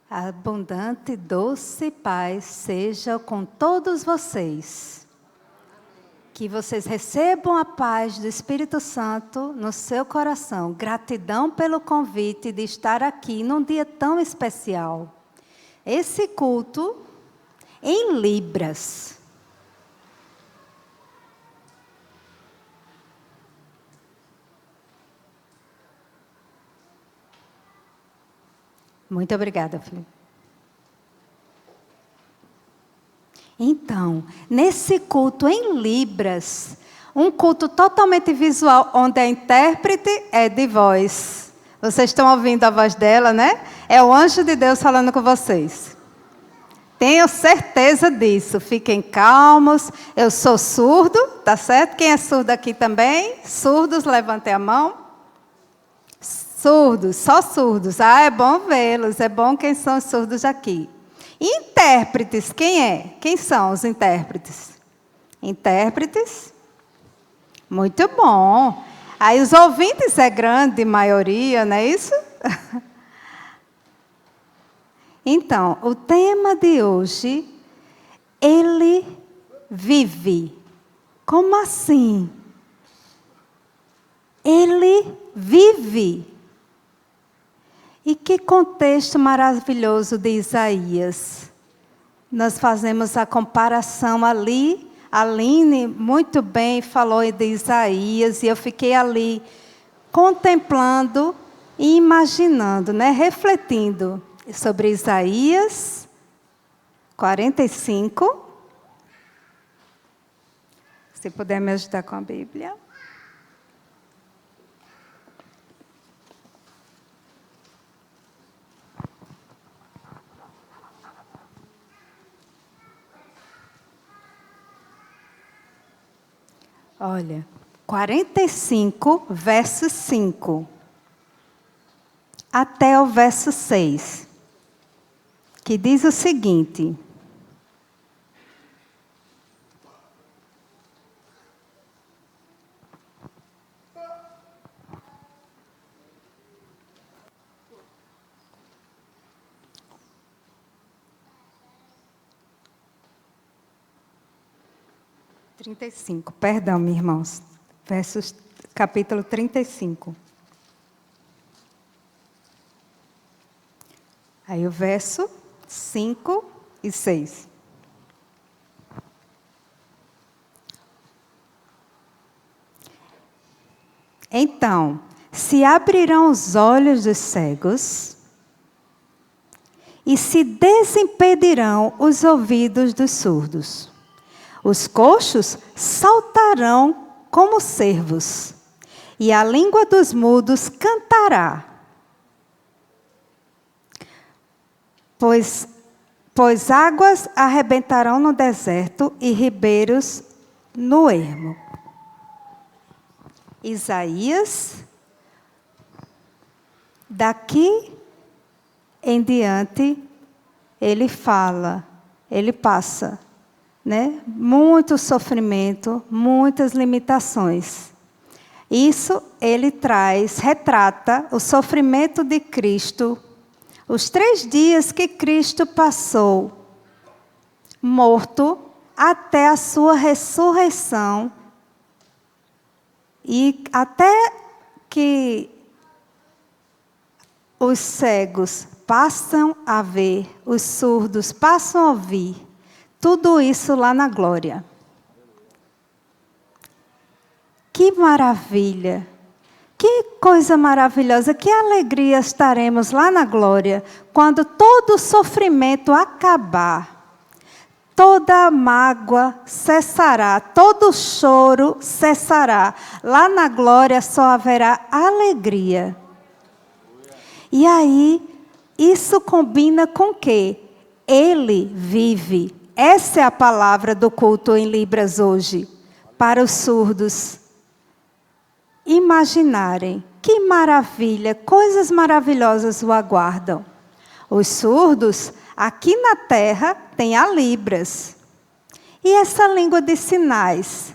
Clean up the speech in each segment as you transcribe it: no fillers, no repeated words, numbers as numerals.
Abundante, doce paz seja com todos vocês. Que vocês recebam a paz do Espírito Santo no seu coração. Gratidão pelo convite de estar aqui num dia tão especial. Esse culto em Libras. Muito obrigada, Felipe. Então, nesse culto em Libras, um culto totalmente visual, onde a intérprete é de voz. Vocês estão ouvindo a voz dela, né? É o anjo de Deus falando com vocês. Tenho certeza disso. Fiquem calmos. Eu sou surdo, tá certo? Quem é surdo aqui também? Surdos, levantem a mão. Surdos, só surdos. Ah, é bom vê-los. É bom quem são os surdos aqui. Intérpretes, quem é? Quem são os intérpretes? Intérpretes? Muito bom. Aí os ouvintes é grande maioria, não é isso? Então, o tema de hoje, ele vive. Como assim? Ele vive. E que contexto maravilhoso de Isaías. Nós fazemos a comparação ali. A Aline muito bem falou de Isaías e eu fiquei ali contemplando e imaginando, né, refletindo sobre Isaías 45. Se puder me ajudar com a Bíblia. Olha, 45, verso 5, até o verso 6, que diz o seguinte: perdão, meus irmãos, capítulo 35. Aí o verso 5 e 6. Então, se abrirão os olhos dos cegos e se desimpedirão os ouvidos dos surdos. Os coxos saltarão como cervos, e a língua dos mudos cantará. Pois águas arrebentarão no deserto e ribeiros no ermo. Isaías, daqui em diante, ele fala, ele passa, né? Muito sofrimento, muitas limitações. Isso ele retrata o sofrimento de Cristo, os 3 dias que Cristo passou morto até a sua ressurreição e até que os cegos passam a ver, os surdos passam a ouvir. Tudo isso lá na glória. Que maravilha! Que coisa maravilhosa! Que alegria estaremos lá na glória, quando todo o sofrimento acabar. Toda mágoa cessará, todo choro cessará. Lá na glória só haverá alegria. E aí, isso combina com o quê? Ele vive. Essa é a palavra do culto em Libras hoje, para os surdos imaginarem. Que maravilha, coisas maravilhosas o aguardam. Os surdos, aqui na terra, têm a Libras. E essa língua de sinais?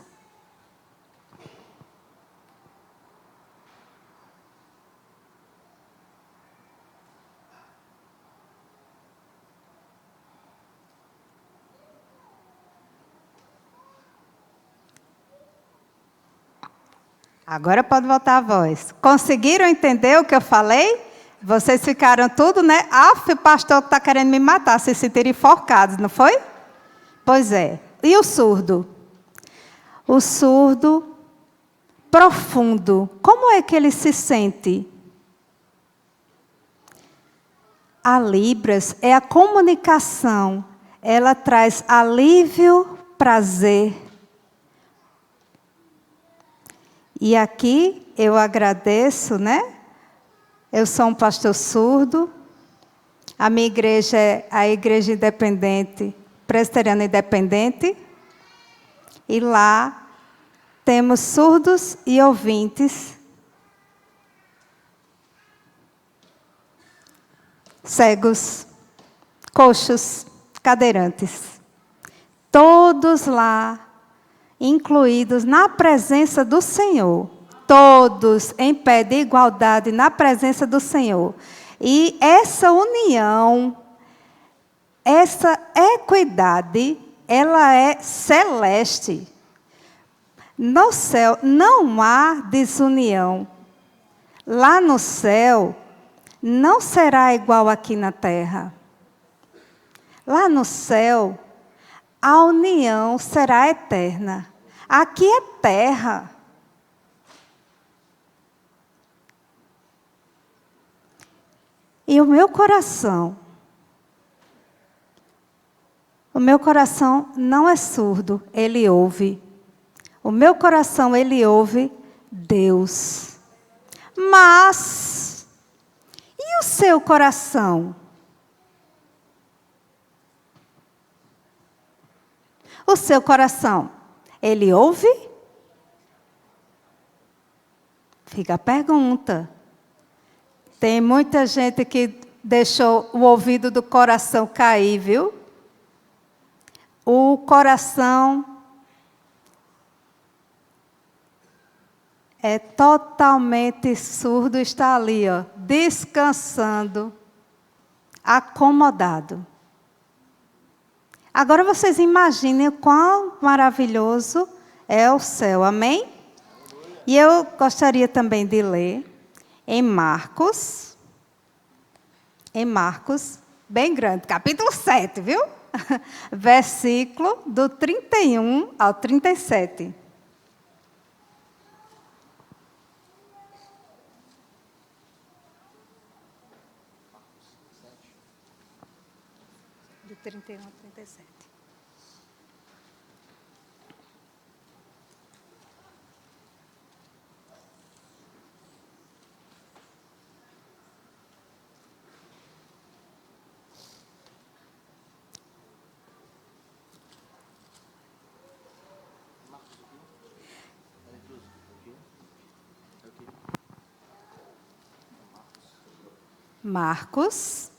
Agora pode voltar a voz. Conseguiram entender o que eu falei? Vocês ficaram tudo, né? O pastor que está querendo me matar, se sentirem enforcados, não foi? Pois é. E o surdo? O surdo profundo, como é que ele se sente? A Libras é a comunicação. Ela traz alívio, prazer. E aqui eu agradeço, né? Eu sou um pastor surdo. A minha igreja é a Igreja Independente, Presbiteriana Independente. E lá temos surdos e ouvintes. Cegos, coxos, cadeirantes. Todos lá, incluídos na presença do Senhor. Todos em pé de igualdade na presença do Senhor. E essa união, essa equidade, ela é celeste. No céu não há desunião. Lá no céu não será igual aqui na terra. Lá no céu, a união será eterna. Aqui é terra. E o meu coração não é surdo, ele ouve. O meu coração, ele ouve Deus. Mas, e o seu coração? O seu coração, ele ouve? Fica a pergunta. Tem muita gente que deixou o ouvido do coração cair, viu? O coração é totalmente surdo, está ali, ó, descansando, acomodado. Agora vocês imaginem o quão maravilhoso é o céu, amém? E eu gostaria também de ler em Marcos, bem grande, capítulo 7, viu? Versículo do 31 ao 37. Do 31 ao 37. Marcos,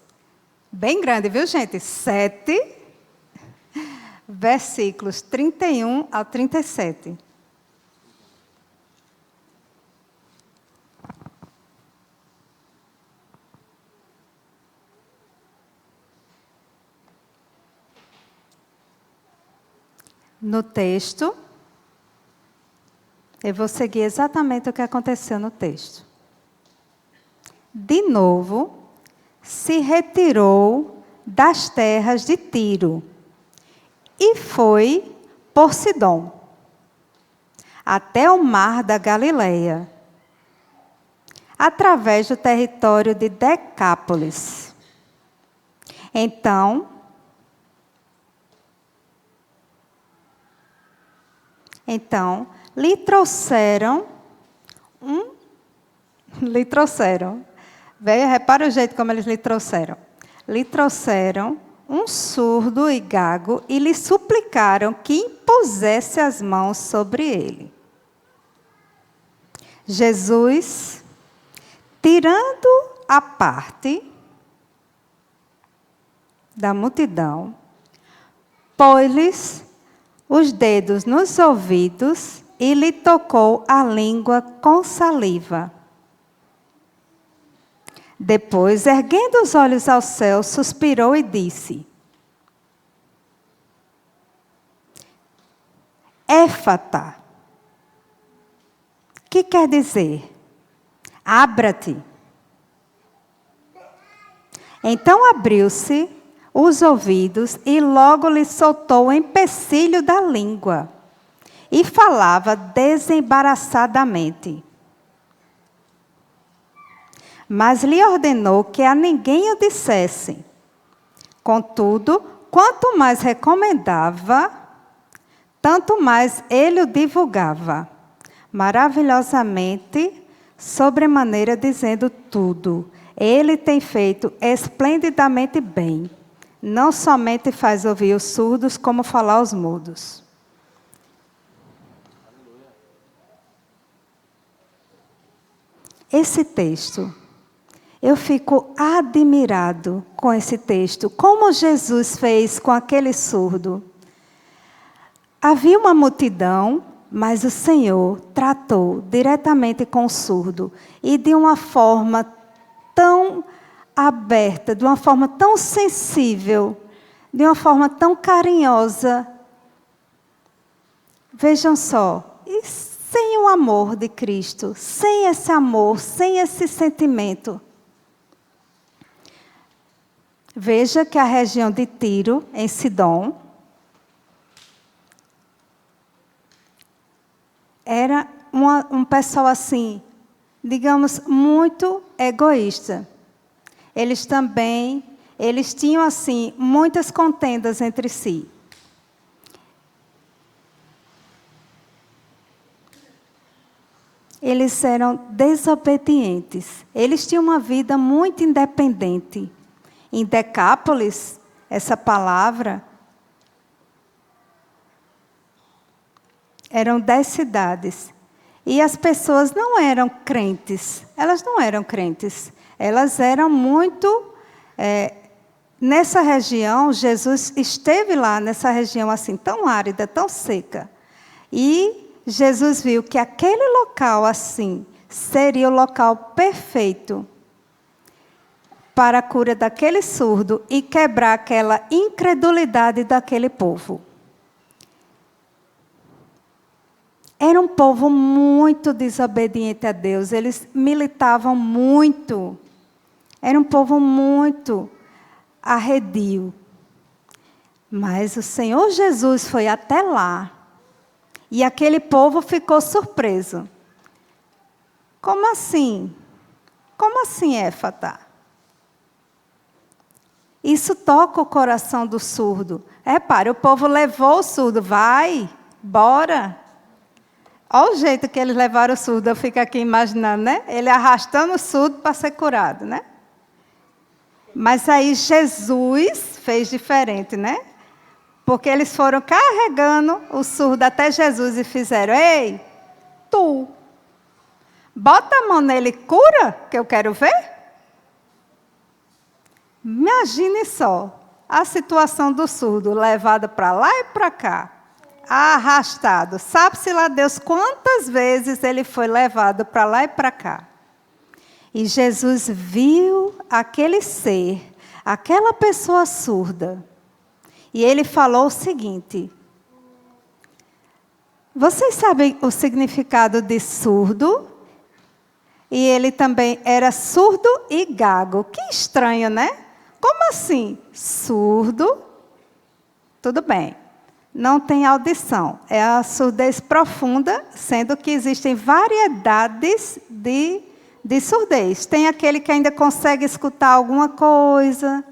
bem grande, viu, gente? 7, versículos 31 ao 37. No texto, eu vou seguir exatamente o que aconteceu no texto. De novo, se retirou das terras de Tiro e foi por Sidom, até o mar da Galileia, através do território de Decápolis. Então, lhe trouxeram. Veja, repara o jeito como eles lhe trouxeram. Lhe trouxeram um surdo e gago e lhe suplicaram que impusesse as mãos sobre ele. Jesus, tirando a parte da multidão, pôs-lhes os dedos nos ouvidos e lhe tocou a língua com saliva. Depois, erguendo os olhos ao céu, suspirou e disse: Éfata, que quer dizer? Abra-te. Então abriu-se os ouvidos e logo lhe soltou o empecilho da língua. E falava desembaraçadamente. Mas lhe ordenou que a ninguém o dissesse. Contudo, quanto mais recomendava, tanto mais ele o divulgava, maravilhosamente, sobremaneira dizendo tudo. Ele tem feito esplendidamente bem. Não somente faz ouvir os surdos, como falar aos mudos. Esse texto, eu fico admirado com esse texto. Como Jesus fez com aquele surdo. Havia uma multidão, mas o Senhor tratou diretamente com o surdo. E de uma forma tão aberta, de uma forma tão sensível, de uma forma tão carinhosa. Vejam só, e sem o amor de Cristo, sem esse amor, sem esse sentimento. Veja que a região de Tiro, em Sidom, era um pessoal assim, digamos, muito egoísta. Eles tinham assim, muitas contendas entre si. Eles eram desobedientes. Eles tinham uma vida muito independente. Em Decápolis, essa palavra, eram 10 cidades. E as pessoas não eram crentes. Elas não eram crentes. Elas eram muito... nessa região, Jesus esteve lá, nessa região assim, tão árida, tão seca. E Jesus viu que aquele local assim, seria o local perfeito para a cura daquele surdo e quebrar aquela incredulidade daquele povo. Era um povo muito desobediente a Deus, eles militavam muito. Era um povo muito arredio. Mas o Senhor Jesus foi até lá e aquele povo ficou surpreso. Como assim? Como assim, Éfata? Isso toca o coração do surdo. Repare, o povo levou o surdo. Vai, bora. Olha o jeito que eles levaram o surdo. Eu fico aqui imaginando, né? Ele arrastando o surdo para ser curado, né? Mas aí Jesus fez diferente, né? Porque eles foram carregando o surdo até Jesus e fizeram: ei, tu, bota a mão nele e cura, que eu quero ver. Imagine só a situação do surdo, levado para lá e para cá, arrastado. Sabe-se lá Deus quantas vezes ele foi levado para lá e para cá. E Jesus viu aquele ser, aquela pessoa surda. E ele falou o seguinte: vocês sabem o significado de surdo? E ele também era surdo e gago. Que estranho, né? Como assim? Surdo, tudo bem, não tem audição. É a surdez profunda, sendo que existem variedades de surdez. Tem aquele que ainda consegue escutar alguma coisa.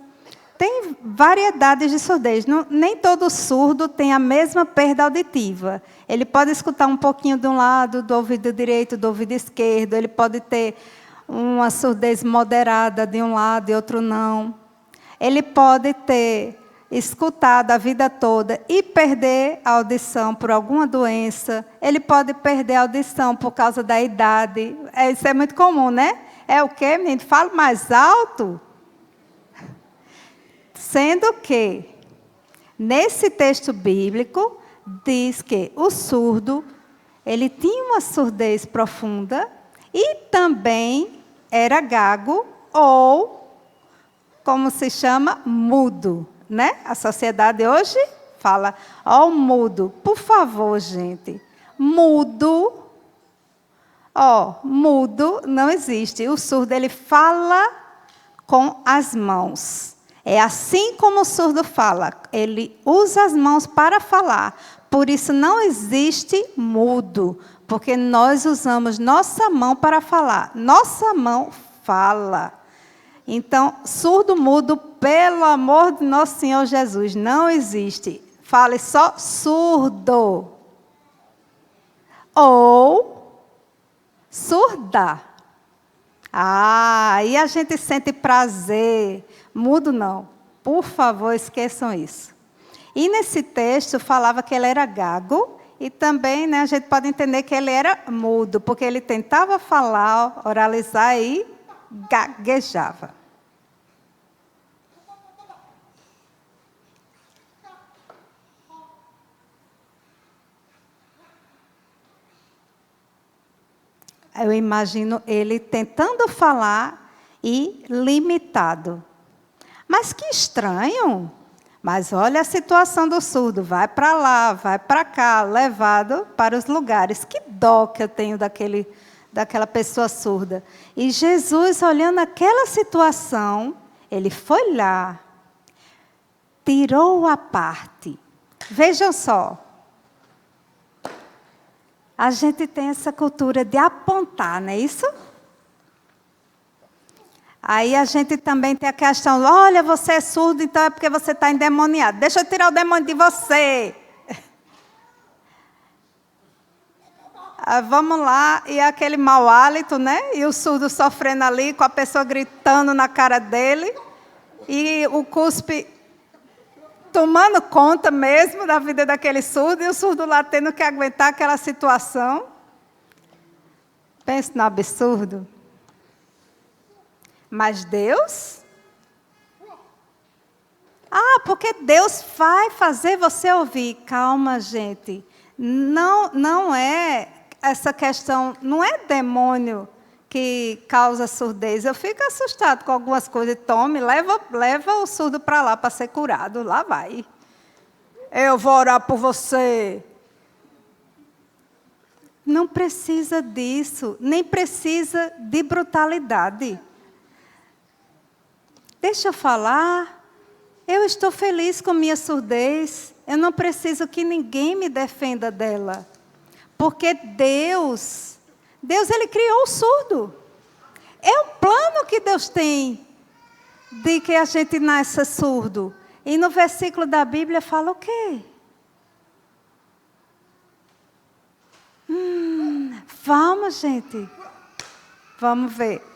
Tem variedades de surdez. Nem todo surdo tem a mesma perda auditiva. Ele pode escutar um pouquinho de um lado, do ouvido direito, do ouvido esquerdo. Ele pode ter uma surdez moderada de um lado e outro não. Ele pode ter escutado a vida toda e perder a audição por alguma doença. Ele pode perder a audição por causa da idade. Isso é muito comum, né? É o quê, menino? Fala mais alto. Sendo que, nesse texto bíblico, diz que o surdo, ele tinha uma surdez profunda e também era gago ou, como se chama, mudo, né? A sociedade hoje fala, ó, o mudo. Por favor, gente, mudo Mudo não existe. O surdo, ele fala com as mãos. É assim como o surdo fala. Ele usa as mãos para falar. Por isso não existe mudo. Porque nós usamos nossa mão para falar. Nossa mão fala. Então, surdo, mudo, pelo amor de nosso Senhor Jesus, não existe. Fale só surdo. Ou surda. Aí a gente sente prazer. Mudo não. Por favor, esqueçam isso. E nesse texto falava que ele era gago. E também, né, a gente pode entender que ele era mudo. Porque ele tentava falar, oralizar e gaguejava. Eu imagino ele tentando falar e limitado. Mas que estranho. Mas olha a situação do surdo. Vai para lá, vai para cá, levado para os lugares. Que dó que eu tenho daquela pessoa surda. E Jesus, olhando aquela situação, ele foi lá, tirou a parte. Vejam só. A gente tem essa cultura de apontar, não é isso? Aí a gente também tem a questão, olha, você é surdo, então é porque você está endemoniado. Deixa eu tirar o demônio de você. Vamos lá, e aquele mau hálito, né? E o surdo sofrendo ali, com a pessoa gritando na cara dele. E o cuspe tomando conta mesmo da vida daquele surdo, e o surdo lá tendo que aguentar aquela situação. Pense no absurdo. Mas Deus? Porque Deus vai fazer você ouvir. Calma, gente. Não é essa questão, não é demônio que causa surdez. Eu fico assustado com algumas coisas. Tome, leva o surdo para lá para ser curado. Lá vai. Eu vou orar por você. Não precisa disso. Nem precisa de brutalidade. Deixa eu falar. Eu estou feliz com minha surdez. Eu não preciso que ninguém me defenda dela. Porque Deus, Ele criou o surdo. É o plano que Deus tem de que a gente nasça surdo. E no versículo da Bíblia fala o quê? Vamos, gente. Vamos ver.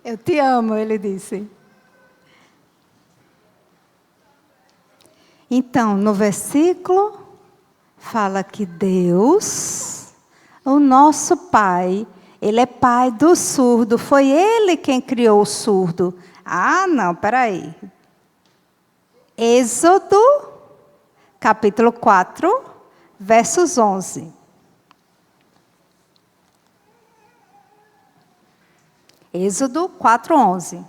Eu te amo, ele disse. Então, no versículo, fala que Deus, o nosso Pai, Ele é Pai do surdo. Foi Ele quem criou o surdo. Não, peraí. Êxodo, capítulo 4, versos 11. Êxodo 4, 11.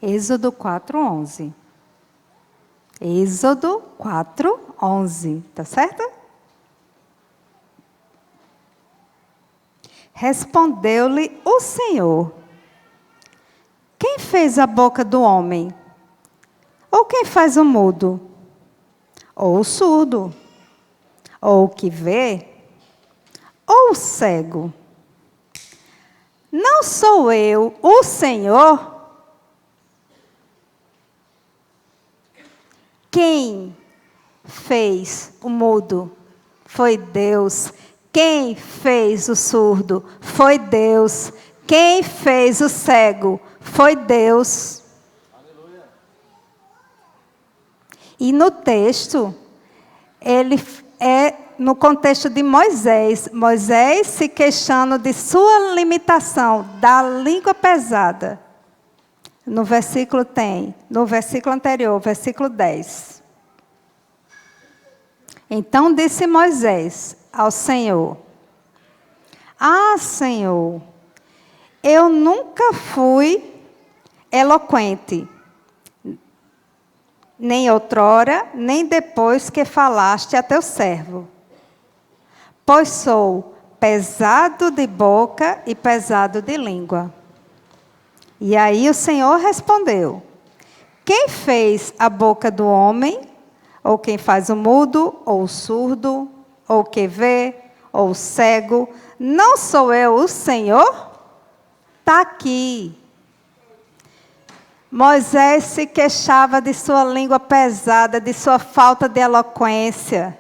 Êxodo 4, 11. Êxodo 4, 11. Tá certo? Respondeu-lhe o Senhor: quem fez a boca do homem? Ou quem faz o mudo? Ou o surdo? Ou o que vê? Ou o cego? Não sou eu, o Senhor? Quem fez o mudo? Foi Deus. Quem fez o surdo? Foi Deus. Quem fez o cego? Foi Deus. Aleluia. E no texto, ele é no contexto de Moisés. Moisés se queixando de sua limitação, da língua pesada. No versículo anterior, versículo 10. Então disse Moisés ao Senhor: Ah, Senhor, eu nunca fui eloquente, nem outrora, nem depois que falaste a teu servo, pois sou pesado de boca e pesado de língua. E aí o Senhor respondeu: Quem fez a boca do homem? Ou quem faz o mudo, ou o surdo, ou o que vê, ou o cego? Não sou eu o Senhor? Está aqui. Moisés se queixava de sua língua pesada, de sua falta de eloquência.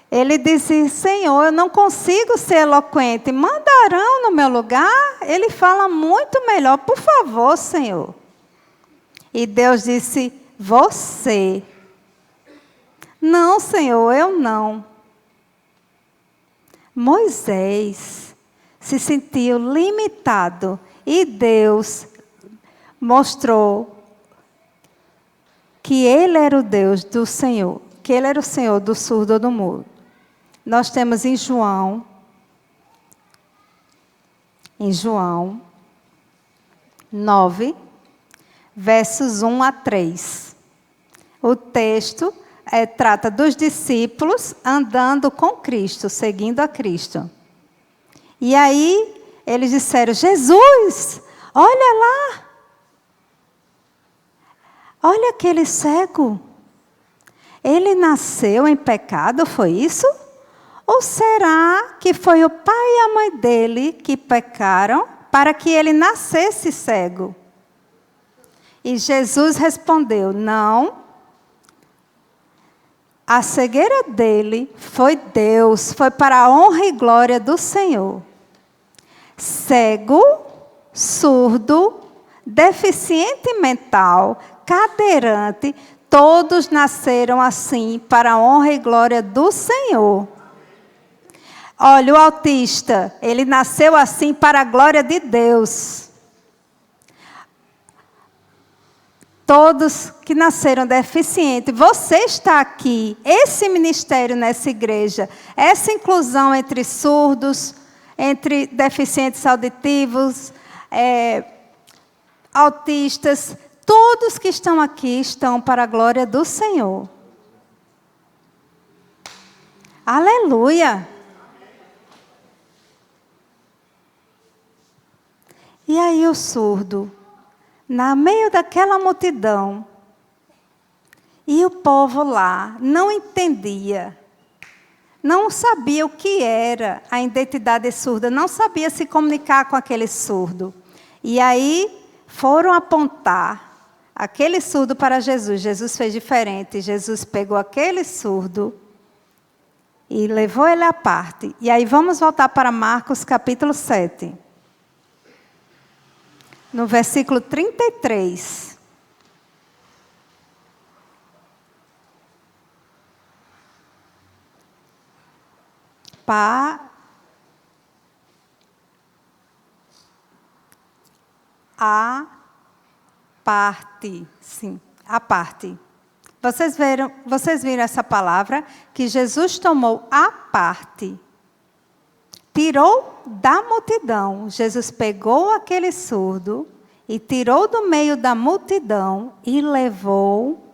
Ele dizia: Senhor, eu não consigo ser eloquente. Manda Arão no meu lugar? Ele fala muito melhor. Por favor, Senhor. E Deus disse: Você. Não, Senhor, eu não. Moisés se sentiu limitado. E Deus mostrou que Ele era o Deus do Senhor. Que Ele era o Senhor do surdo ou do mudo. Nós temos em João 9, versos 1 a 3. O texto trata dos discípulos andando com Cristo, seguindo a Cristo. E aí eles disseram: Jesus, olha lá. Olha aquele cego. Ele nasceu em pecado, foi isso? Ou será que foi o pai e a mãe dele que pecaram para que ele nascesse cego? E Jesus respondeu: Não. A cegueira dele foi Deus, foi para a honra e glória do Senhor. Cego, surdo, deficiente mental, cadeirante, todos nasceram assim para a honra e glória do Senhor. Olha, o autista, ele nasceu assim para a glória de Deus. Todos que nasceram deficientes, você está aqui, esse ministério nessa igreja, essa inclusão entre surdos, entre deficientes auditivos, autistas, todos que estão aqui estão para a glória do Senhor. Aleluia! E aí o surdo, no meio daquela multidão, e o povo lá não entendia, não sabia o que era a identidade surda, não sabia se comunicar com aquele surdo. E aí foram apontar aquele surdo para Jesus. Jesus fez diferente. Jesus pegou aquele surdo e levou ele à parte. E aí vamos voltar para Marcos capítulo 7. No versículo 33. A parte, sim, a parte. Vocês viram essa palavra? Que Jesus tomou a parte. Tirou da multidão. Jesus pegou aquele surdo e tirou do meio da multidão e levou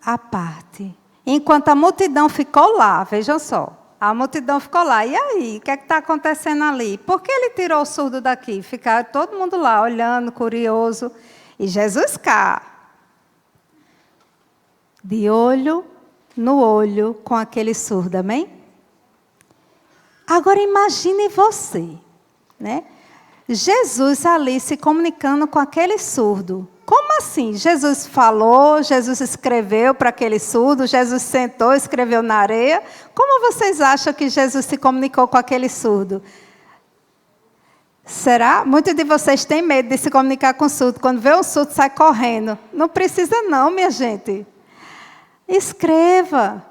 à parte. Enquanto a multidão ficou lá, vejam só. A multidão ficou lá. E aí, o que é que está acontecendo ali? Por que ele tirou o surdo daqui? Ficaram todo mundo lá, olhando, curioso. E Jesus cá. De olho no olho com aquele surdo, amém? Agora imagine você, né? Jesus ali se comunicando com aquele surdo. Como Como assim? Jesus falou, Jesus escreveu para aquele surdo, Jesus sentou, escreveu na areia. Como vocês acham que Jesus se comunicou com aquele surdo? Será? Muitos de vocês têm medo de se comunicar com o surdo. Quando vê um surdo, sai correndo. Não precisa não, minha gente. Escreva.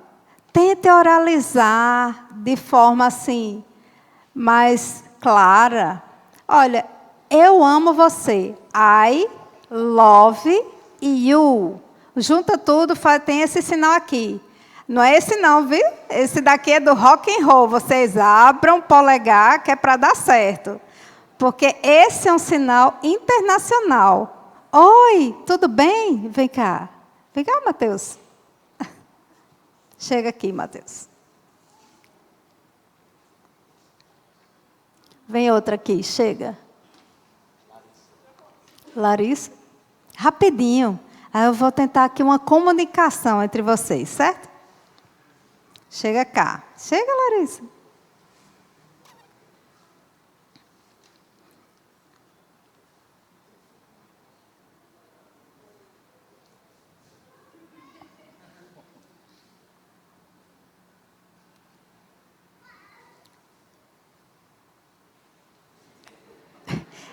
Tente oralizar de forma assim, mais clara. Olha, eu amo você. I love you. Junta tudo, tem esse sinal aqui. Não é esse não, viu? Esse daqui é do rock and roll. Vocês abram o polegar, que é para dar certo. Porque esse é um sinal internacional. Oi, tudo bem? Vem cá. Vem cá, Mateus. Chega aqui, Mateus. Vem outra aqui, chega. Larissa. Rapidinho. Aí eu vou tentar aqui uma comunicação entre vocês, certo? Chega cá. Chega, Larissa.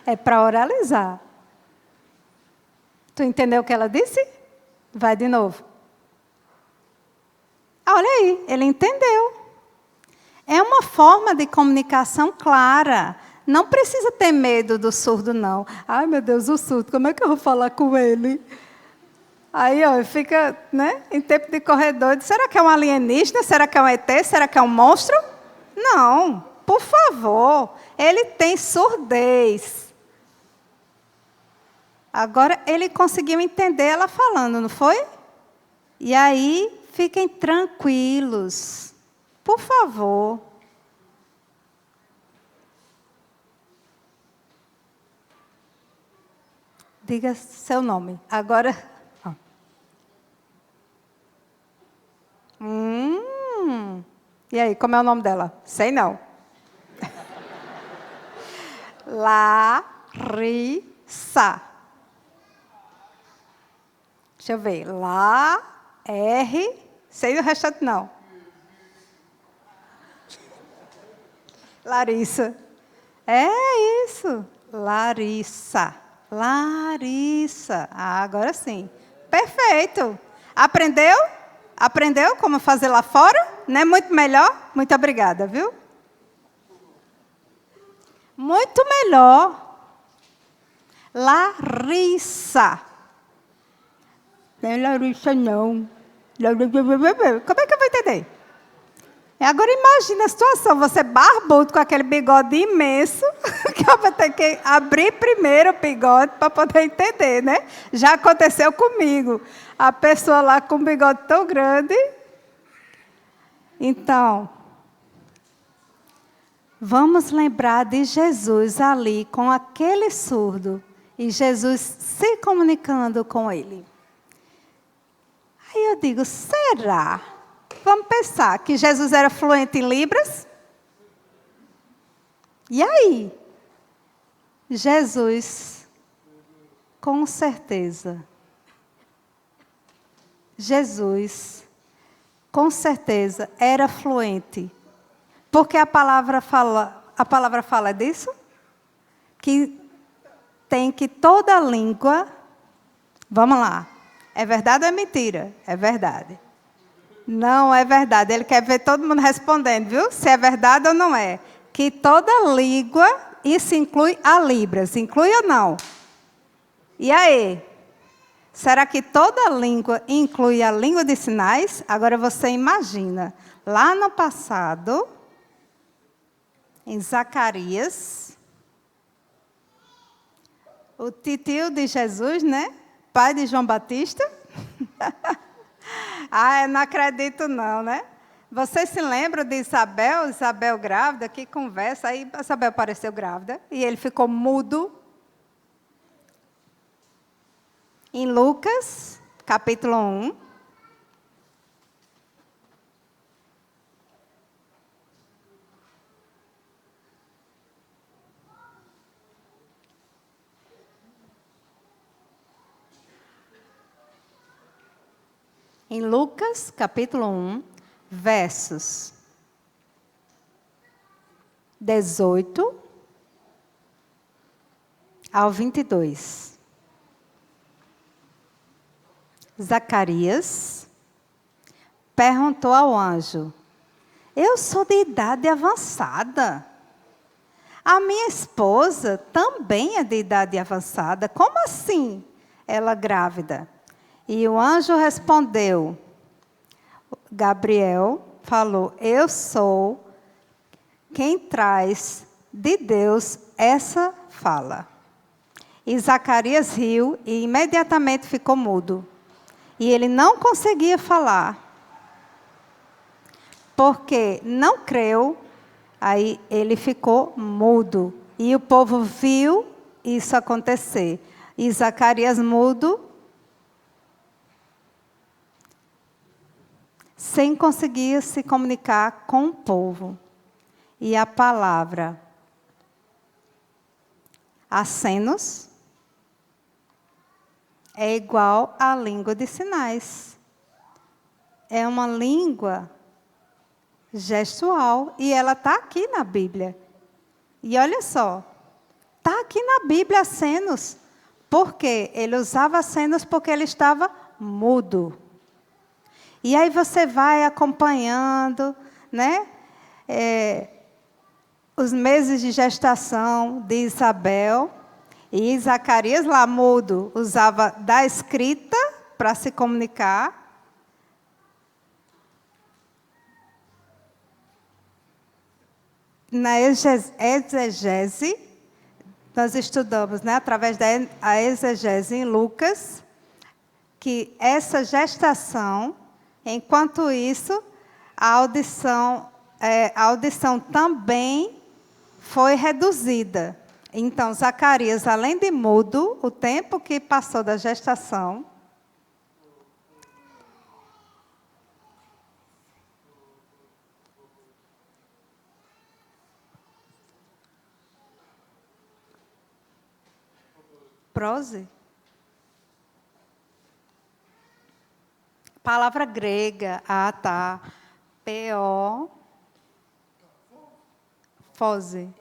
É para oralizar. Tu entendeu o que ela disse? Vai de novo. Olha aí, ele entendeu. É uma forma de comunicação clara. Não precisa ter medo do surdo, não. Ai, meu Deus, o surdo, como é que eu vou falar com ele? Aí, ó, fica, né, em tempo de corredor. Será que é um alienígena? Será que é um ET? Será que é um monstro? Não, por favor. Ele tem surdez. Agora, ele conseguiu entender ela falando, não foi? E aí, fiquem tranquilos. Por favor. Diga seu nome. Agora. E aí, como é o nome dela? Sei não. Larissa. Deixa eu ver. Sei o restante não. Larissa. É isso. Larissa. Larissa. Ah, agora sim. Perfeito. Aprendeu? Aprendeu como fazer lá fora? Não é muito melhor? Muito obrigada, viu? Muito melhor. Larissa. Não é Larissa, não. Como é que eu vou entender? Agora imagina a situação, você barbudo com aquele bigode imenso, que eu vou ter que abrir primeiro o bigode para poder entender, né? Já aconteceu comigo. A pessoa lá com um bigode tão grande. Então, vamos lembrar de Jesus ali com aquele surdo e Jesus se comunicando com ele. Aí eu digo, será? Vamos pensar que Jesus era fluente em Libras? E aí? Jesus, com certeza. Jesus, com certeza, era fluente. Porque a palavra fala disso? Que tem que toda língua... Vamos lá. É verdade ou é mentira? É verdade. Não é verdade. Ele quer ver todo mundo respondendo, viu? Se é verdade ou não é. Que toda língua, isso inclui a Libras. Inclui ou não? E aí? Será que toda língua inclui a língua de sinais? Agora você imagina. Lá no passado, em Zacarias, o titio de Jesus, né? Pai de João Batista. Ah, eu não acredito não, né? Vocês se lembram de Isabel? Isabel grávida, que conversa. Aí Isabel apareceu grávida e ele ficou mudo. Em Lucas, capítulo 1. Em Lucas, capítulo 1, versos 18 ao 22. Zacarias perguntou ao anjo: eu sou de idade avançada. A minha esposa também é de idade avançada. Como assim ela grávida? E o anjo respondeu, Gabriel falou: eu sou quem traz de Deus essa fala. E Zacarias riu e imediatamente ficou mudo. E ele não conseguia falar, porque não creu. Aí ele ficou mudo. E o povo viu isso acontecer. E Zacarias mudo, sem conseguir se comunicar com o povo. E a palavra acenos é igual à língua de sinais. É uma língua gestual, e ela está aqui na Bíblia. E olha só, está aqui na Bíblia acenos. Por quê? Ele usava acenos porque ele estava mudo. E aí você vai acompanhando, né? Os meses de gestação de Isabel. E Zacarias, lá mudo, usava da escrita para se comunicar. Na exegese, nós estudamos, né, através da exegese em Lucas, que essa gestação, enquanto isso, a audição também foi reduzida. Então, Zacarias, além de mudo, o tempo que passou da gestação, prose? Palavra grega. Ah, tá. P-O. Fose.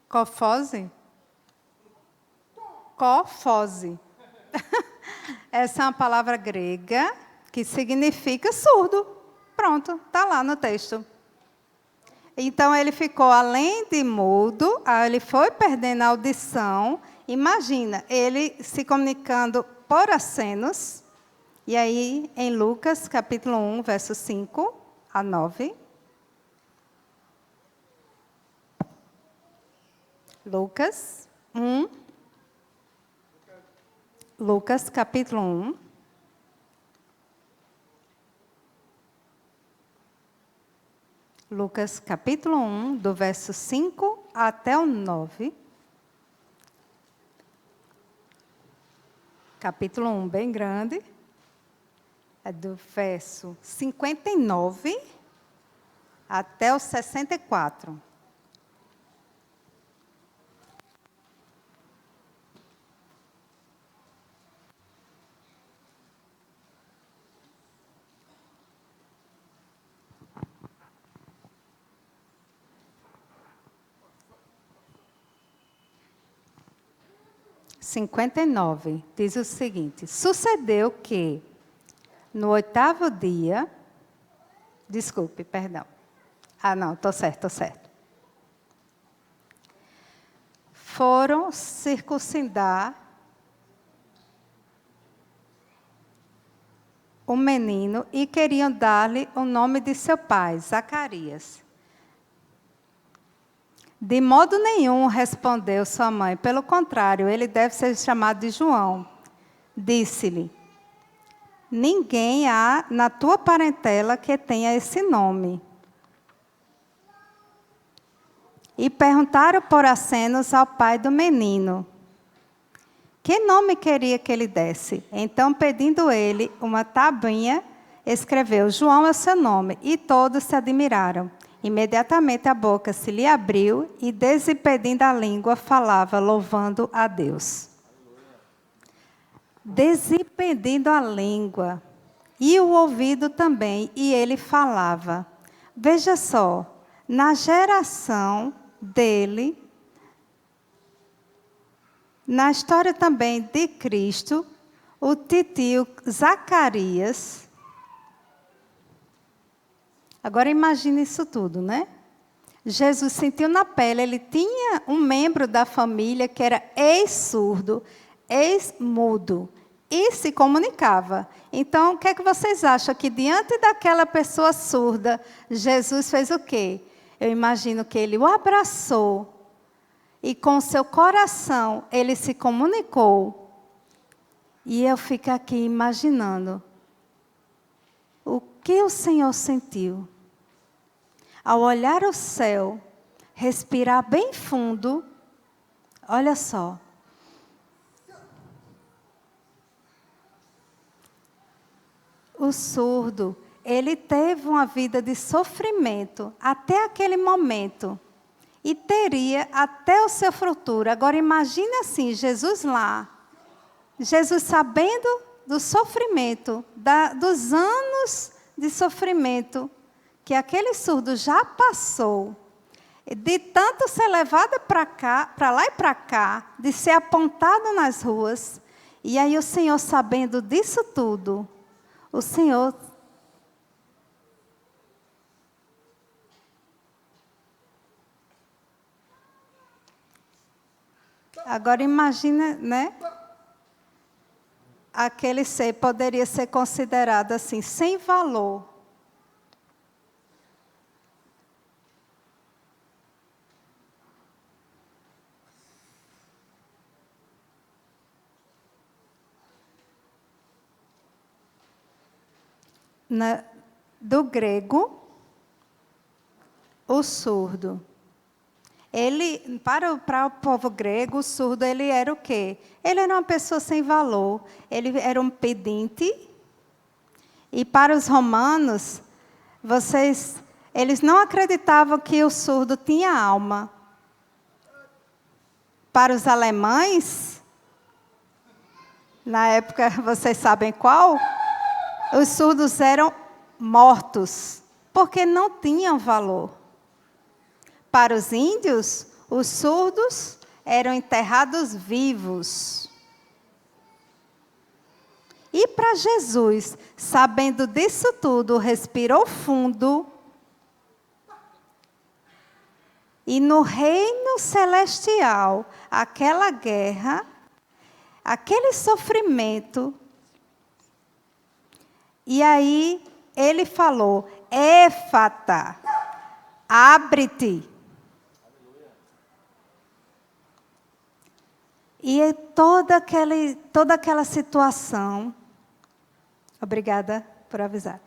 Cofose? Cofose. Essa é uma palavra grega que significa surdo. Pronto, está lá no texto. Então, ele ficou, além de mudo, ele foi perdendo a audição. Imagina, ele se comunicando por acenos. E aí, em Lucas, capítulo 1, versos 5 a 9. Lucas 1. Lucas, capítulo 1. Lucas, capítulo 1, do verso 5 até o 9. Capítulo 1, bem grande. É do verso 59 até o 64. Diz o seguinte: sucedeu que, no 8º dia, desculpe, perdão. Ah, não, estou certo. Foram circuncidar o menino e queriam dar-lhe o nome de seu pai, Zacarias. De modo nenhum, respondeu sua mãe. Pelo contrário, ele deve ser chamado de João. Disse-lhe: ninguém há na tua parentela que tenha esse nome. E perguntaram por acenos ao pai do menino: que nome queria que ele desse? Então, pedindo ele uma tabuinha, escreveu: João é seu nome. E todos se admiraram. Imediatamente a boca se lhe abriu e, desimpedindo a língua, falava, louvando a Deus. Desimpedindo a língua e o ouvido também, e ele falava. Veja só, na geração dele, na história também de Cristo, o titio Zacarias. Agora imagine isso tudo, né? Jesus sentiu na pele, ele tinha um membro da família que era ex-surdo, ex-mudo, e se comunicava. Então, o que é que vocês acham? Que diante daquela pessoa surda, Jesus fez o quê? Eu imagino que ele o abraçou, e com seu coração ele se comunicou. E eu fico aqui imaginando o que o Senhor sentiu. Ao olhar o céu, respirar bem fundo, olha só. O surdo, ele teve uma vida de sofrimento até aquele momento. E teria até o seu futuro. Agora imagine assim, Jesus lá. Jesus sabendo do sofrimento, dos anos de sofrimento que aquele surdo já passou, de tanto ser levado para lá e para cá, de ser apontado nas ruas, e aí o Senhor sabendo disso tudo, o Senhor agora imagina, né? Aquele ser poderia ser considerado assim, sem valor. Do grego, o surdo. Ele, para o povo grego, o surdo, ele era o quê? Ele era uma pessoa sem valor. Ele era um pedinte. E para os romanos, eles não acreditavam que o surdo tinha alma. Para os alemães, na época, vocês sabem qual? Os surdos eram mortos, porque não tinham valor. Para os índios, os surdos eram enterrados vivos. E para Jesus, sabendo disso tudo, respirou fundo. E no reino celestial, aquela guerra, aquele sofrimento. E aí ele falou, Éfata, abre-te. E toda aquela situação, obrigada por avisar.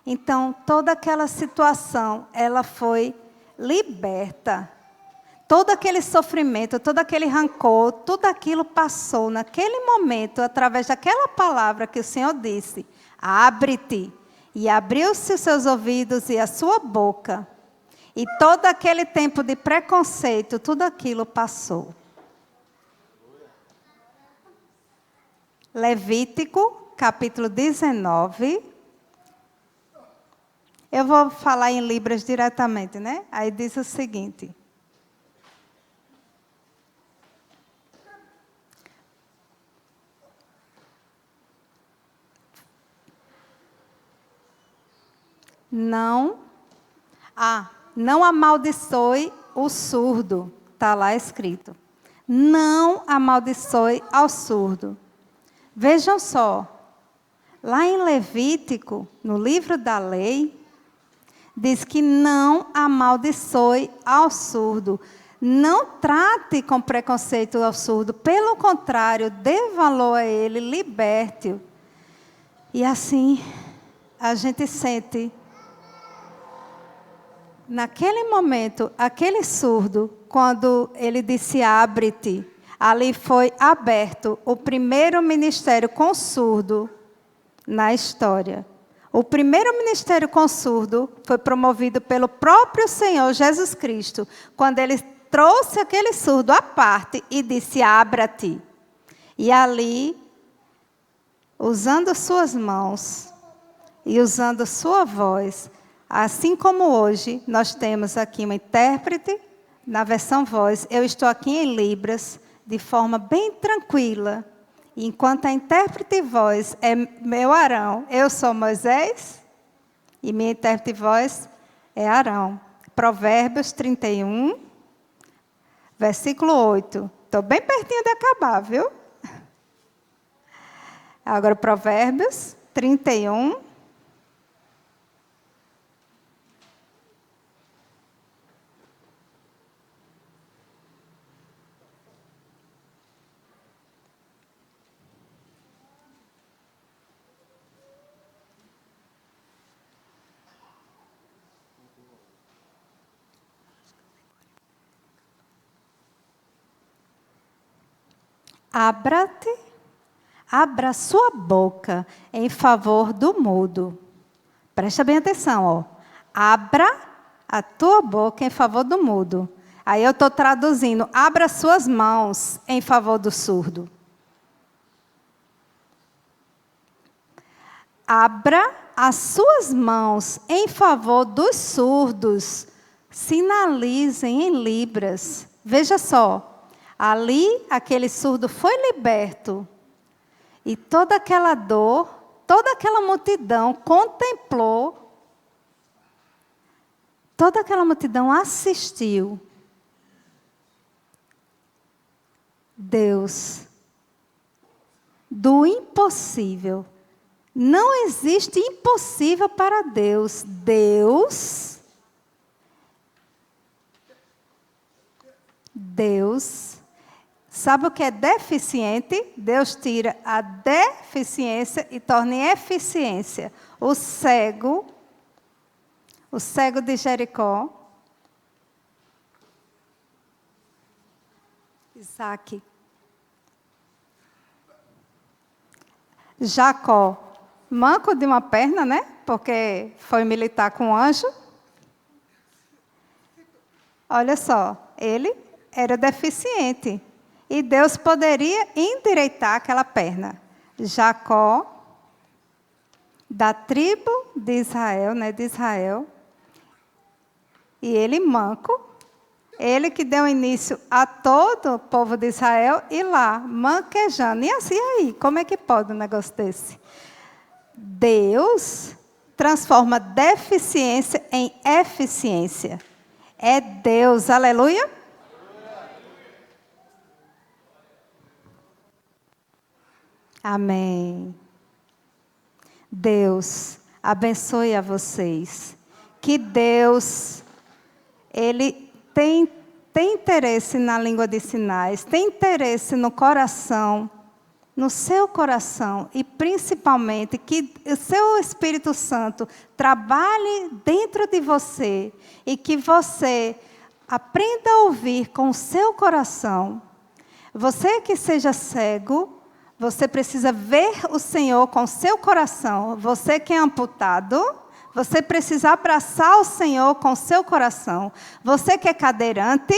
Então, toda aquela situação, ela foi liberta. Todo aquele sofrimento, todo aquele rancor, tudo aquilo passou naquele momento, através daquela palavra que o Senhor disse, abre-te. E abriu-se os seus ouvidos e a sua boca. E todo aquele tempo de preconceito, tudo aquilo passou. Levítico, capítulo 19. Eu vou falar em Libras diretamente, né? Aí diz o seguinte. Não amaldiçoe o surdo. Está lá escrito. Não amaldiçoe ao surdo. Vejam só, lá em Levítico, no livro da lei, diz que não amaldiçoe ao surdo. Não trate com preconceito ao surdo. Pelo contrário, dê valor a ele, liberte-o. E assim, a gente sente, naquele momento, aquele surdo, quando ele disse abre-te, ali foi aberto o primeiro ministério com surdo na história. O primeiro ministério com surdo foi promovido pelo próprio Senhor Jesus Cristo, quando ele trouxe aquele surdo à parte e disse: abra-te. E ali, usando suas mãos e usando sua voz, assim como hoje nós temos aqui uma intérprete na versão voz, eu estou aqui em Libras, de forma bem tranquila. Enquanto a intérprete voz é meu Arão, eu sou Moisés, e minha intérprete voz é Arão. Provérbios 31, versículo 8. Estou bem pertinho de acabar, viu? Agora, Provérbios 31. Abra sua boca em favor do mudo. Presta bem atenção, ó. Abra a tua boca em favor do mudo. Aí eu estou traduzindo: abra suas mãos em favor do surdo. Abra as suas mãos em favor dos surdos. Sinalizem em Libras. Veja só. Ali, aquele surdo foi liberto. E toda aquela dor, toda aquela multidão contemplou, toda aquela multidão assistiu. Deus, do impossível. Não existe impossível para Deus. Deus, sabe o que é deficiente? Deus tira a deficiência e torna em eficiência. O cego de Jericó, Isaac, Jacó, manco de uma perna, né? Porque foi militar com um anjo. Olha só, ele era deficiente. E Deus poderia endireitar aquela perna. Jacó, da tribo de Israel, né, de Israel. E ele manco. Ele que deu início a todo o povo de Israel. E lá, manquejando. E assim aí, como é que pode um negócio desse? Deus transforma deficiência em eficiência. É Deus, aleluia. Amém. Deus abençoe a vocês. Que Deus, Ele tem interesse na língua de sinais, tem interesse no coração, no seu coração, e principalmente que o seu Espírito Santo trabalhe dentro de você e que você aprenda a ouvir com o seu coração. Você que seja cego, você precisa ver o Senhor com o seu coração. Você que é amputado, você precisa abraçar o Senhor com o seu coração. Você que é cadeirante,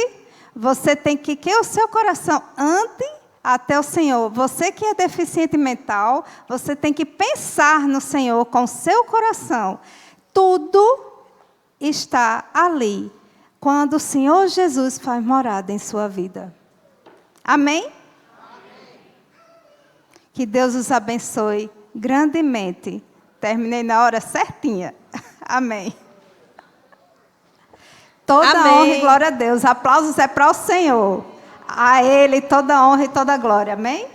você tem que o seu coração ande até o Senhor. Você que é deficiente mental, você tem que pensar no Senhor com o seu coração. Tudo está ali, quando o Senhor Jesus faz morada em sua vida. Amém? Que Deus os abençoe grandemente. Terminei na hora certinha. Amém. Toda honra e glória a Deus. Aplausos é para o Senhor. A Ele toda honra e toda glória. Amém?